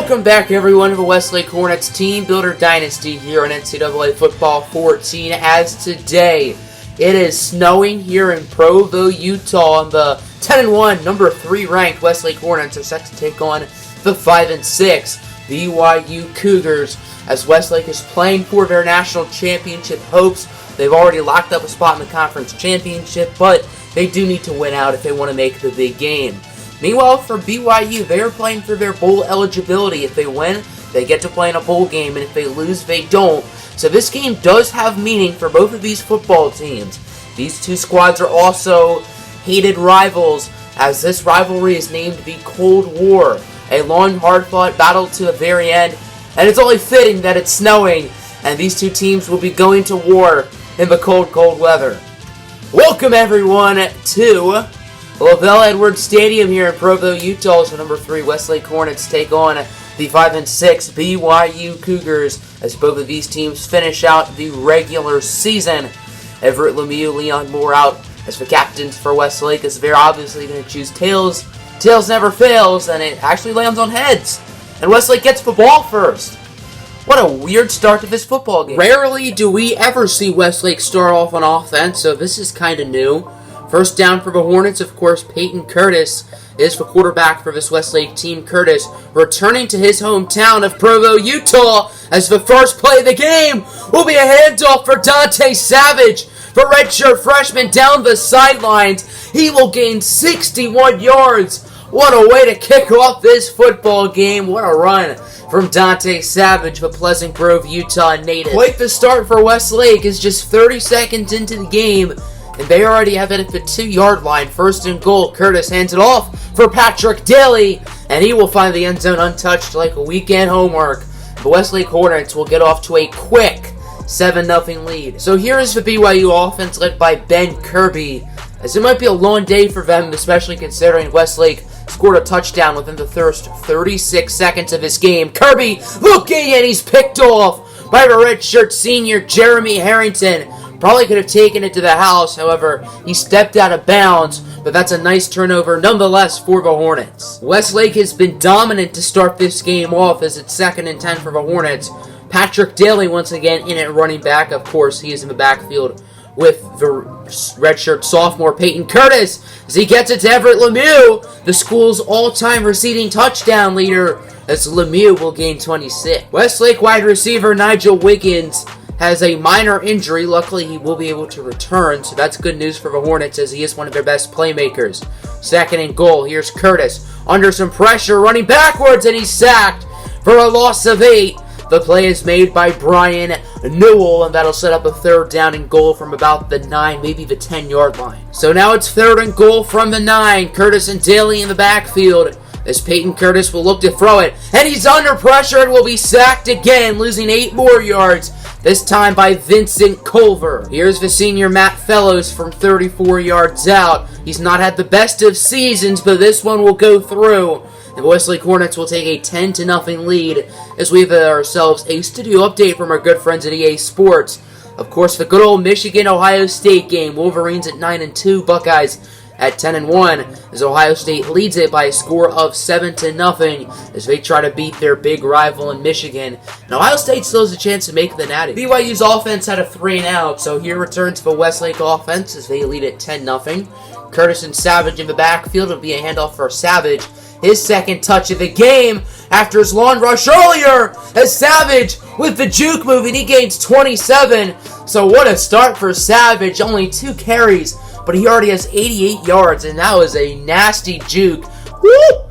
Welcome back, everyone, to the Westlake Hornets Teambuilder Dynasty here on NCAA Football 14. As today, it is snowing here in Provo, Utah, and the 10-1, number 3 ranked Westlake Hornets are set to take on the 5-6 BYU Cougars as Westlake is playing for their national championship hopes. They've already locked up a spot in the conference championship, but they do need to win out if they want to make the big game. Meanwhile, for BYU, they are playing for their bowl eligibility. If they win, they get to play in a bowl game, and if they lose, they don't. So this game does have meaning for both of these football teams. These two squads are also hated rivals, as this rivalry is named the Cold War, a long, hard-fought battle to the very end, and it's only fitting that it's snowing, and these two teams will be going to war in the cold, cold weather. Welcome, everyone, to LaVell Edwards Stadium here in Provo, Utah, as the number 3 Westlake Hornets take on the 5-6 BYU Cougars as both of these teams finish out the regular season. Everett Lemieux, Leon Moore out as the captains for Westlake, as they're obviously going to choose tails. Tails never fails, and it actually lands on heads. And Westlake gets the ball first. What a weird start to this football game. Rarely do we ever see Westlake start off on offense, so this is kind of new. First down for the Hornets, of course, Peyton Curtis is the quarterback for this Westlake team. Curtis returning to his hometown of Provo, Utah, as the first play of the game will be a handoff for Dante Savage, the redshirt freshman down the sidelines. He will gain 61 yards. What a way to kick off this football game. What a run from Dante Savage, the Pleasant Grove, Utah native. Quite the start for Westlake is just 30 seconds into the game, and they already have it at the 2-yard line. First and goal. Curtis hands it off for Patrick Daly, and he will find the end zone untouched like a weekend homework. The Westlake Hornets will get off to a quick 7-0 lead. So here is the BYU offense led by Ben Kirby, as it might be a long day for them, especially considering Westlake scored a touchdown within the first 36 seconds of his game. Kirby looking, and he's picked off by the redshirt senior Jeremy Harrington. Probably could have taken it to the house, however, he stepped out of bounds, but that's a nice turnover nonetheless for the Hornets. Westlake has been dominant to start this game off, as it's 2nd and 10 for the Hornets. Patrick Daly once again in at running back. Of course, he is in the backfield with the redshirt sophomore Peyton Curtis as he gets it to Everett Lemieux, the school's all-time receiving touchdown leader, as Lemieux will gain 26. Westlake wide receiver Nigel Wiggins has a minor injury. Luckily, he will be able to return, so that's good news for the Hornets, as he is one of their best playmakers. 2nd and goal. Here's Curtis under some pressure, running backwards, and he's sacked for a loss of 8. The play is made by Brian Newell, and that'll set up a 3rd down and goal from about the 9, maybe the 10-yard line. So now it's 3rd and goal from the 9. Curtis and Daly in the backfield, as Peyton Curtis will look to throw it, and he's under pressure and will be sacked again, losing 8 more yards, this time by Vincent Culver. Here's the senior Matt Fellows from 34 yards out. He's not had the best of seasons, but this one will go through. The Westlake Hornets will take a 10-0 lead as we have ourselves a studio update from our good friends at EA Sports. Of course, the good old Michigan-Ohio State game. Wolverines at 9-2, Buckeyes at 10-1, as Ohio State leads it by a score of 7-0 as they try to beat their big rival in Michigan. And Ohio State still has a chance to make the natty. BYU's offense had a 3-and-out, so here returns the Westlake offense as they lead at 10-0. Curtis and Savage in the backfield. It'll be a handoff for Savage. His 2nd touch of the game after his long rush earlier, as Savage with the juke move, and he gains 27. So what a start for Savage. Only 2 carries, but he already has 88 yards, and that was a nasty juke. Woo!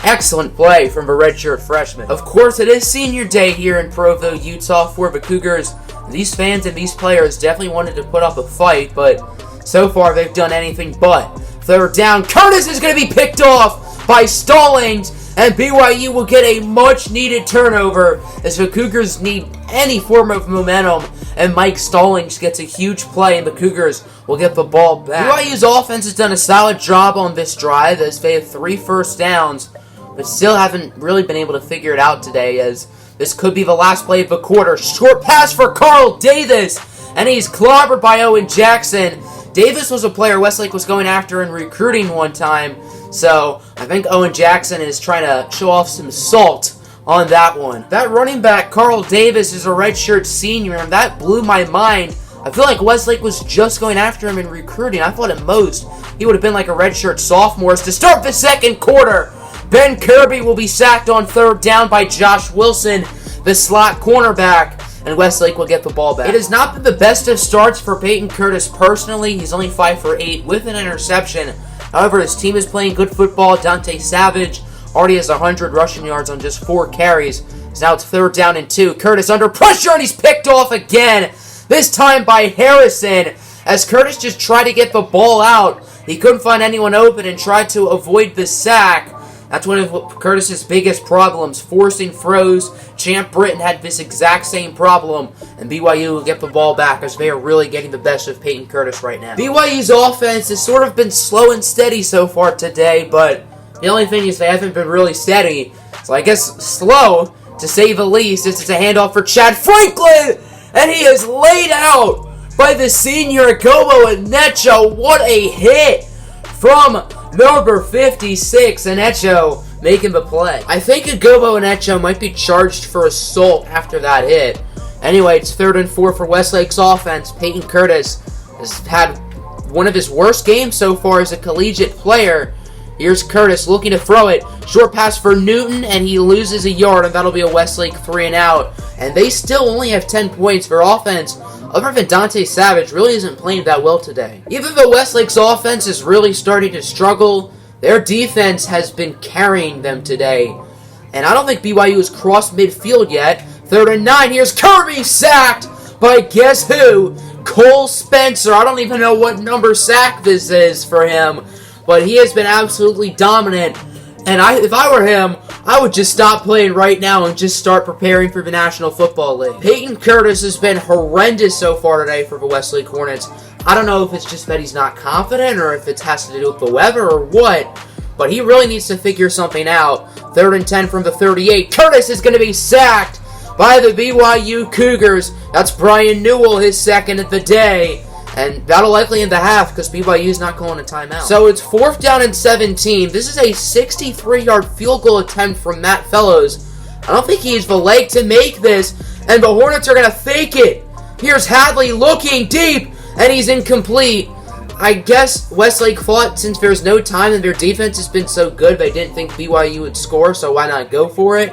Excellent play from the redshirt freshman. Of course, it is senior day here in Provo, Utah for the Cougars. These fans and these players definitely wanted to put up a fight, but so far they've done anything but. 3rd down, Curtis is going to be picked off by Stallings, and BYU will get a much-needed turnover as the Cougars need any form of momentum, and Mike Stallings gets a huge play, and the Cougars will get the ball back. BYU's offense has done a solid job on this drive as they have 3 first downs, but still haven't really been able to figure it out today, as this could be the last play of the quarter. Short pass for Carl Davis, and he's clobbered by Owen Jackson. Davis was a player Westlake was going after in recruiting one time, so I think Owen Jackson is trying to show off some salt on that one. That running back, Carl Davis, is a redshirt senior, and that blew my mind. I feel like Westlake was just going after him in recruiting. I thought at most he would have been like a redshirt sophomore. To start the second quarter, Ben Kirby will be sacked on third down by Josh Wilson, the slot cornerback, and Westlake will get the ball back. It has not been the best of starts for Peyton Curtis personally. He's only 5 for 8 with an interception. However, his team is playing good football. Dante Savage already has 100 rushing yards on just 4 carries. So now it's third down and 2. Curtis under pressure, and he's picked off again. This time by Harrison, as Curtis just tried to get the ball out. He couldn't find anyone open and tried to avoid the sack. That's one of Curtis's biggest problems, forcing throws. Champ Britton had this exact same problem, and BYU will get the ball back as they are really getting the best of Peyton Curtis right now. BYU's offense has sort of been slow and steady so far today, but the only thing is they haven't been really steady. So I guess slow, to say the least. This is a handoff for Chad Franklin, and he is laid out by the senior Gobo Anecho. What a hit from number 56, Anecho making the play. I think Agobo Anecho might be charged for assault after that hit. Anyway, it's 3rd and 4 for Westlake's offense. Peyton Curtis has had one of his worst games so far as a collegiate player. Here's Curtis looking to throw it. Short pass for Newton, and he loses a yard, and that'll be a Westlake 3 and out. And they still only have 10 points for offense. Other than Dante Savage, really isn't playing that well today. Even though Westlake's offense is really starting to struggle, their defense has been carrying them today. And I don't think BYU has crossed midfield yet. 3rd and 9, here's Kirby sacked by guess who? Cole Spencer. I don't even know what number sack this is for him, but he has been absolutely dominant. And if I were him, I would just stop playing right now and just start preparing for the National Football League. Peyton Curtis has been horrendous so far today for the Westlake Hornets. I don't know if it's just that he's not confident or if it has to do with the weather or what, but he really needs to figure something out. 3rd and 10 from the 38. Curtis is going to be sacked by the BYU Cougars. That's Brian Newell, his second of the day. And that'll likely end the half because BYU's not calling a timeout. So it's 4th down and 17. This is a 63-yard field goal attempt from Matt Fellows. I don't think he has the leg to make this. And the Hornets are going to fake it. Here's Hadley looking deep, and he's incomplete. I guess Westlake thought since there's no time and their defense has been so good, they didn't think BYU would score, so why not go for it?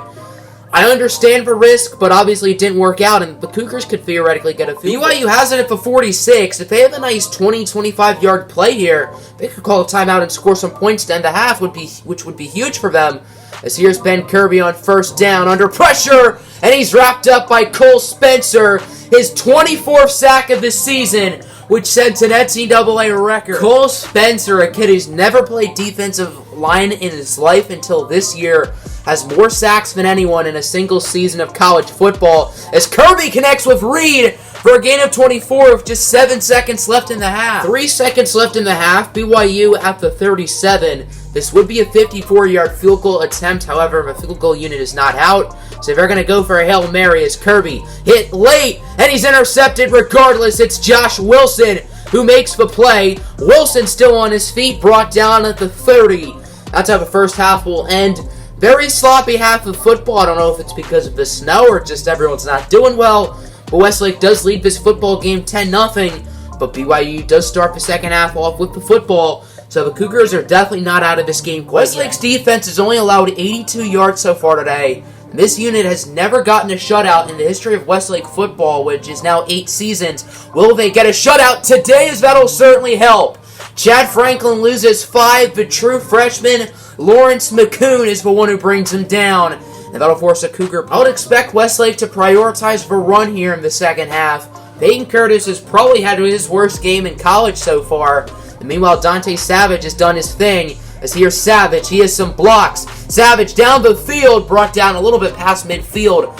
I understand the risk, but obviously it didn't work out, and the Cougars could theoretically get a field goal. BYU has it at the 46. If they have a nice 20-25-yard play here, they could call a timeout and score some points to end the half, which would be huge for them. As here's Ben Kirby on 1st down, under pressure, and he's wrapped up by Cole Spencer, his 24th sack of the season, which sets an NCAA record. Cole Spencer, a kid who's never played defensive line in his life until this year, has more sacks than anyone in a single season of college football, as Kirby connects with Reed for a gain of 24 with just 7 seconds left in the half. 3 seconds left in the half, BYU at the 37. This would be a 54-yard field goal attempt, however, the field goal unit is not out, so they're going to go for a Hail Mary as Kirby hit late, and he's intercepted regardless. It's Josh Wilson who makes the play. Wilson still on his feet, brought down at the 30. That's how the first half will end. Very sloppy half of football. I don't know if it's because of the snow or just everyone's not doing well, but Westlake does lead this football game 10-0, but BYU does start the second half off with the football, so the Cougars are definitely not out of this game quite yet. Westlake's defense has only allowed 82 yards so far today. This unit has never gotten a shutout in the history of Westlake football, which is now 8 seasons. Will they get a shutout today? As that'll certainly help. Chad Franklin loses 5. The true freshman, Lawrence McCoon, is the one who brings him down. And that'll force a Cougar. I would expect Westlake to prioritize the run here in the second half. Peyton Curtis has probably had his worst game in college so far. And meanwhile, Dante Savage has done his thing. As here's Savage, he has some blocks. Savage down the field, brought down a little bit past midfield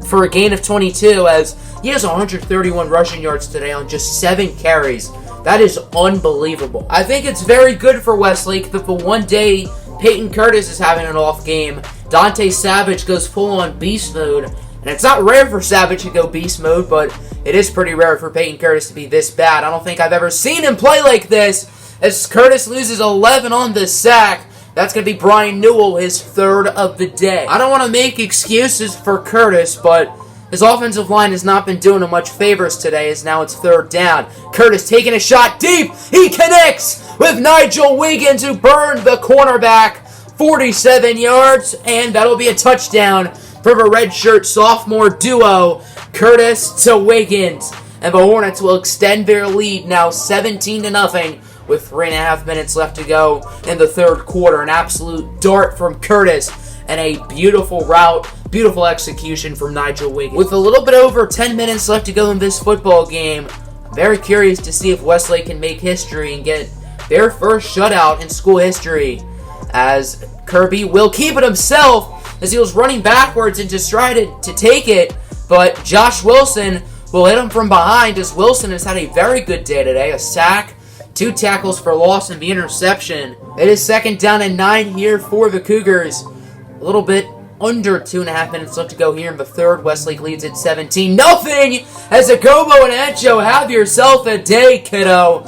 for a gain of 22, as he has 131 rushing yards today on just 7 carries. That is unbelievable. I think it's very good for Westlake that the one day Peyton Curtis is having an off game, Dante Savage goes full-on beast mode. And it's not rare for Savage to go beast mode, but it is pretty rare for Peyton Curtis to be this bad. I don't think I've ever seen him play like this, as Curtis loses 11 on the sack. That's going to be Brian Newell, his third of the day. I don't want to make excuses for Curtis, but his offensive line has not been doing him much favors today, as now it's third down. Curtis taking a shot deep. He connects with Nigel Wiggins, who burned the cornerback 47 yards, and that'll be a touchdown for the redshirt sophomore duo, Curtis to Wiggins. And the Hornets will extend their lead now 17-0 with 3.5 minutes left to go in the third quarter. An absolute dart from Curtis and a beautiful route, beautiful execution from Nigel Wiggins. With a little bit over 10 minutes left to go in this football game, I'm very curious to see if Westlake can make history and get their first shutout in school history, as Kirby will keep it himself as he was running backwards and just tried to take it, but Josh Wilson will hit him from behind, as Wilson has had a very good day today. A sack, 2 tackles for loss, and the interception. It is 2nd down and 9 here for the Cougars. A little bit under 2.5 minutes left to go here in the third. Westlake leads at 17-0 as Agobo and Echo have yourself a day, kiddo.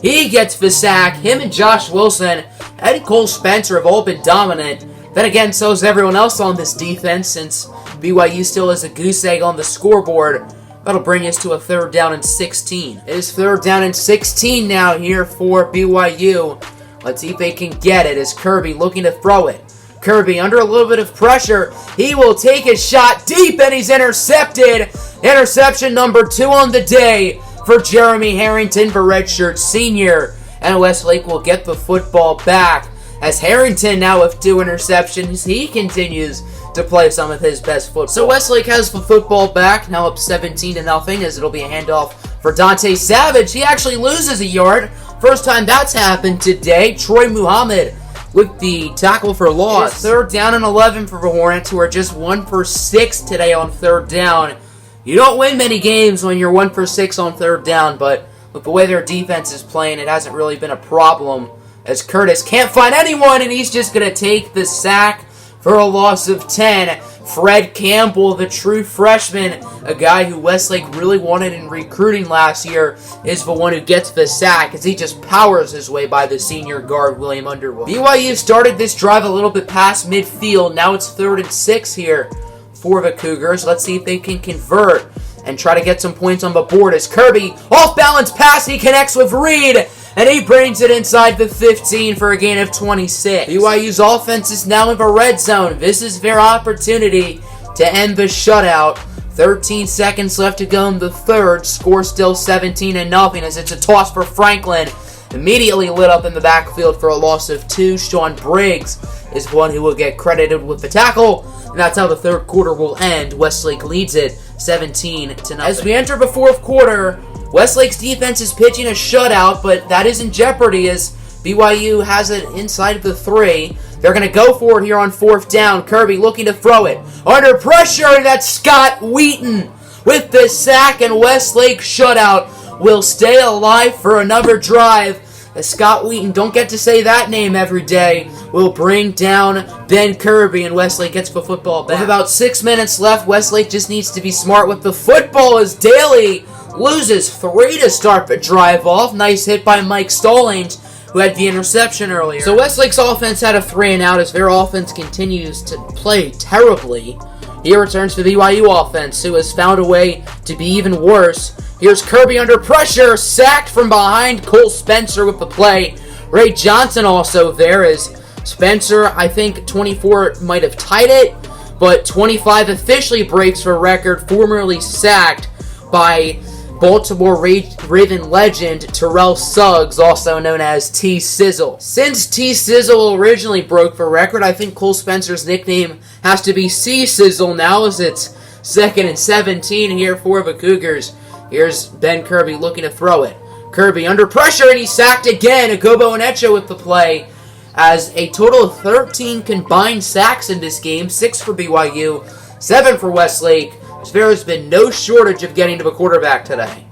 He gets the sack. Him and Josh Wilson and Cole Spencer have all been dominant. Then again, so is everyone else on this defense, since BYU still has a goose egg on the scoreboard. That'll bring us to a 3rd down and 16. It is 3rd down and 16 now here for BYU. Let's see if they can get it, as Kirby looking to throw it. Kirby under a little bit of pressure. He will take his shot deep, and he's intercepted. Interception number 2 on the day for Jeremy Harrington, the redshirt senior. And Westlake will get the football back, as Harrington now with 2 interceptions. He continues to play some of his best football. So Westlake has the football back, now up 17-0, as it'll be a handoff for Dante Savage. He actually loses a yard. First time that's happened today. Troy Muhammad with the tackle for loss. 3rd down and 11 for the Hornets, who are just 1 for 6 today on 3rd down. You don't win many games when you're 1 for 6 on 3rd down, but with the way their defense is playing, it hasn't really been a problem, as Curtis can't find anyone, and he's just going to take the sack for a loss of 10. Fred Campbell, the true freshman, a guy who Westlake really wanted in recruiting last year, is the one who gets the sack, as he just powers his way by the senior guard, William Underwood. BYU started this drive a little bit past midfield. Now it's 3rd and 6 here for the Cougars. Let's see if they can convert and try to get some points on the board, as Kirby, off-balance pass, he connects with Reed, and he brings it inside the 15 for a gain of 26. BYU's offense is now in the red zone. This is their opportunity to end the shutout. 13 seconds left to go in the third. Score still 17-0, as it's a toss for Franklin. Immediately lit up in the backfield for a loss of 2. Sean Briggs is one who will get credited with the tackle. And that's how the third quarter will end. Westlake leads it 17-0. As we enter the fourth quarter, Westlake's defense is pitching a shutout, but that is in jeopardy as BYU has it inside of the 3. They're going to go for it here on 4th down. Kirby looking to throw it. Under pressure, that's Scott Wheaton with the sack, and Westlake shutout will stay alive for another drive. As Scott Wheaton, don't get to say that name every day, will bring down Ben Kirby, and Westlake gets the football back. With about 6 minutes left, Westlake just needs to be smart with the football as Daly loses 3 to start the drive off. Nice hit by Mike Stallings, who had the interception earlier. So Westlake's offense had a 3 and out as their offense continues to play terribly. Here returns the BYU offense, who has found a way to be even worse. Here's Kirby under pressure, sacked from behind. Cole Spencer with the play. Ray Johnson also there, as Spencer, I think 24 might have tied it, but 25 officially breaks the record, formerly sacked by Baltimore Raven legend Terrell Suggs, also known as T-Sizzle. Since T-Sizzle originally broke the record, I think Cole Spencer's nickname has to be C-Sizzle now, as it's 2nd and 17 here for the Cougars. Here's Ben Kirby looking to throw it. Kirby under pressure, and he's sacked again. Agobo and Echo with the play, as a total of 13 combined sacks in this game, 6 for BYU, 7 for Westlake. There has been no shortage of getting to the quarterback today.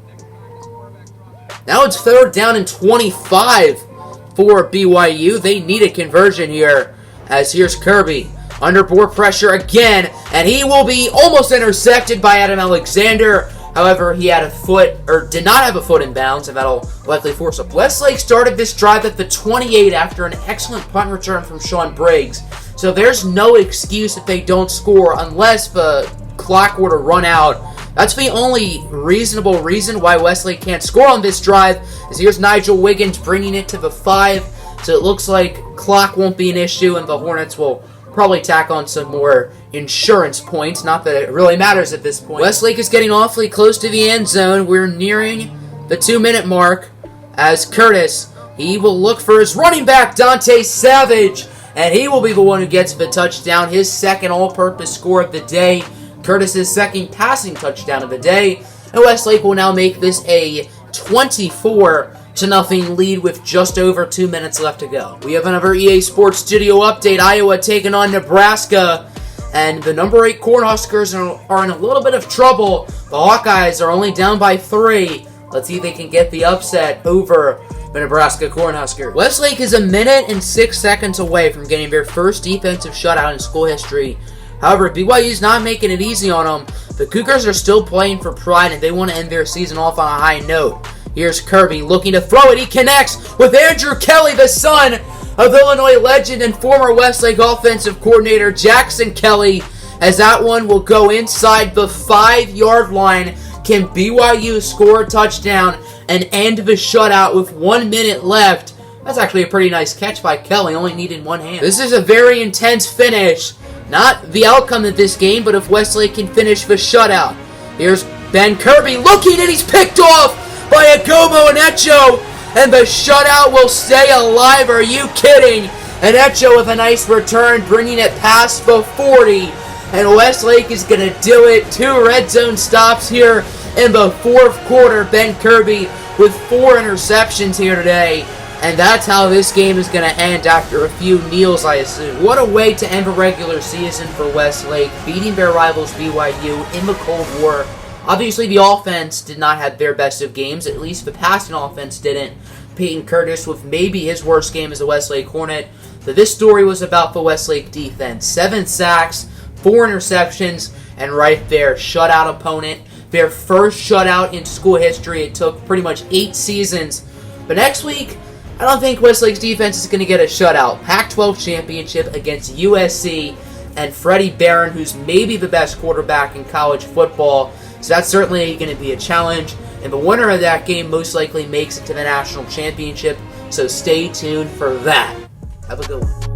Now it's 3rd down and 25 for BYU. They need a conversion here, as here's Kirby under more pressure again, and he will be almost intercepted by Adam Alexander. However, he had a foot, or did not have a foot in bounds, and that'll likely force a... Westlake started this drive at the 28 after an excellent punt return from Sean Briggs. So there's no excuse if they don't score unless the clock were to run out. That's the only reasonable reason why Westlake can't score on this drive, is here's Nigel Wiggins bringing it to the 5. So it looks like clock won't be an issue, and the Hornets will probably tack on some more insurance points. Not that it really matters at this point. Westlake is getting awfully close to the end zone. We're nearing the 2-minute mark as Curtis, he will look for his running back, Dante Savage, and he will be the one who gets the touchdown, his second all-purpose score of the day, Curtis's second passing touchdown of the day, and Westlake will now make this a 24-0 lead with just over 2 minutes left to go. We have another EA Sports Studio update. Iowa taking on Nebraska, and the number 8 Cornhuskers are in a little bit of trouble. The Hawkeyes are only down by 3. Let's see if they can get the upset over the Nebraska Cornhuskers. Westlake is 1 minute and 6 seconds away from getting their first defensive shutout in school history. However, BYU's not making it easy on them. The Cougars are still playing for pride, and they want to end their season off on a high note. Here's Kirby looking to throw it. He connects with Andrew Kelly, the son of Illinois legend and former Westlake offensive coordinator Jackson Kelly, as that one will go inside the 5-yard line. Can BYU score a touchdown and end the shutout with 1 minute left? That's actually a pretty nice catch by Kelly, only needed one hand. This is a very intense finish. Not the outcome of this game, but if Westlake can finish the shutout. Here's Ben Kirby looking, and he's picked off by Agomo and Echo, and the shutout will stay alive. Are you kidding? And Echo with a nice return, bringing it past the 40. And Westlake is going to do it. 2 red zone stops here in the 4th quarter. Ben Kirby with 4 interceptions here today. And that's how this game is going to end after a few kneels, I assume. What a way to end a regular season for Westlake, beating their rivals BYU in the Cold War. Obviously, the offense did not have their best of games. At least the passing offense didn't. Peyton Curtis with maybe his worst game as a Westlake Hornet. But this story was about the Westlake defense. 7 sacks, 4 interceptions, and right there, shutout opponent. Their first shutout in school history. It took pretty much 8 seasons. But next week, I don't think Westlake's defense is going to get a shutout. Pac-12 championship against USC and Freddie Barron, who's maybe the best quarterback in college football. So that's certainly going to be a challenge. And the winner of that game most likely makes it to the national championship. So stay tuned for that. Have a good one.